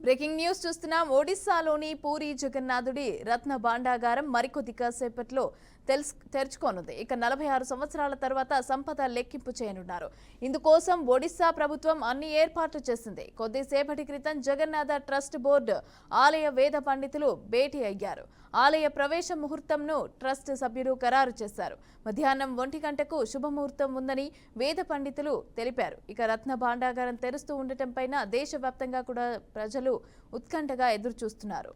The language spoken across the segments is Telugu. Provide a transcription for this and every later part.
బ్రేకింగ్ న్యూస్ చూస్తున్నాం. ఒడిశాలోని పూరి జగన్నాథుడి రత్న భాండాగారం మరికొద్ది కాసేపట్లో తెరుచుకోనుంది. ఇక 46 సంవత్సరాల తర్వాత సంపద లెక్కింపు చేయనున్నారు. ఇందుకోసం ఒడిశా ప్రభుత్వం అన్ని ఏర్పాట్లు చేసింది. కొద్దిసేపటి క్రితం జగన్నాథ ట్రస్ట్ బోర్డు ఆలయ వేద పండితులు భేటీ అయ్యారు. ఆలయ ప్రవేశ ముహూర్తంను ట్రస్ట్ సభ్యులు ఖరారు చేశారు. మధ్యాహ్నం 1 గంటకు శుభముహూర్తం ఉందని వేద పండితులు తెలిపారు. ఇక రత్న భాండాగారం తెరుస్తూ ఉండటంపై దేశవ్యాప్తంగా కూడా ప్రజలు ఉత్కంఠగా ఎదురుచూస్తున్నారు.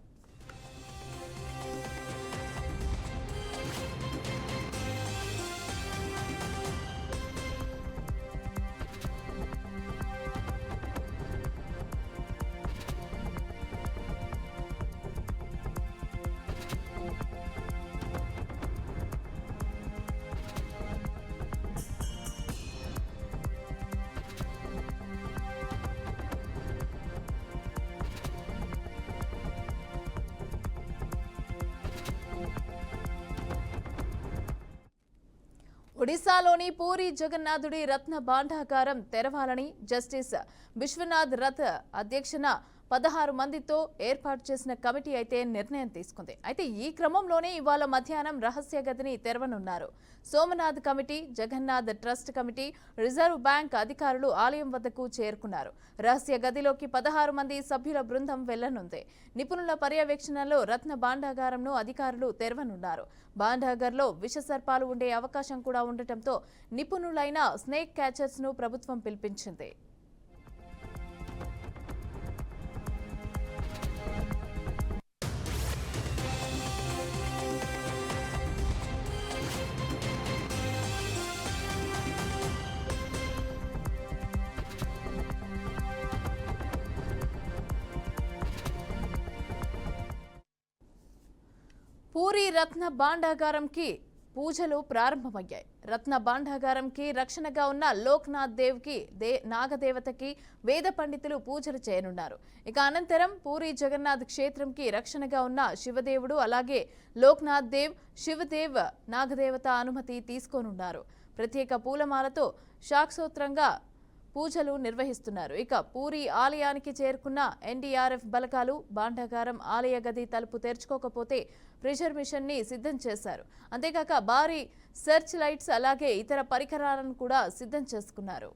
ఒడిశాలోని పూరి జగన్నాథుడి రత్న భాండాగారం తెరవాలని జస్టిస్ విశ్వనాథ్ రథ్ అధ్యక్షన 16 మందితో ఏర్పాటు చేసిన కమిటీ అయితే నిర్ణయం తీసుకుంది. అయితే ఈ క్రమంలోనే ఇవాళ మధ్యాహ్నం రహస్య గదిని తెరవనున్నారు. Somnath committee, Jagannath trust committee, reserve bank అధికారులు ఆలయం వద్దకు చేరుకున్నారు. రహస్య గదిలోకి 16 మంది సభ్యుల బృందం వెళ్లనుంది. నిపుణుల పర్యవేక్షణలో రత్న భాండాగారంను అధికారులు తెరవనున్నారు. భాండాగర్లో విషసర్పాలు ఉండే అవకాశం కూడా ఉండటంతో నిపుణులైన స్నేక్ క్యాచర్స్ ను ప్రభుత్వం పిలిపించింది. పూరి రత్న భాండాగారంకి పూజలు ప్రారంభమయ్యాయి. రత్న భాండాగారంకి రక్షణగా ఉన్న లోక్నాథ్ దేవ్కి నాగదేవతకి వేద పండితులు పూజలు చేయనున్నారు. ఇక అనంతరం పూరి జగన్నాథ్ క్షేత్రంకి రక్షణగా ఉన్న శివదేవుడు అలాగే లోక్నాథ్ దేవ్, శివదేవ్ నాగదేవత అనుమతి తీసుకోనున్నారు. ప్రత్యేక పూలమాలతో శాక్సోత్రంగా పూజలు నిర్వహిస్తున్నారు. ఇక పూరి ఆలయానికి చేరుకున్న ఎన్డీఆర్ఎఫ్ బలగాలు భాండాగారం ఆలయ గది తలుపు తెరుచుకోకపోతే ప్రెషర్ మిషన్ ని సిద్ధం చేశారు. అంతేకాక భారీ సెర్చ్ లైట్స్ అలాగే ఇతర పరికరాలను కూడా సిద్ధం చేసుకున్నారు.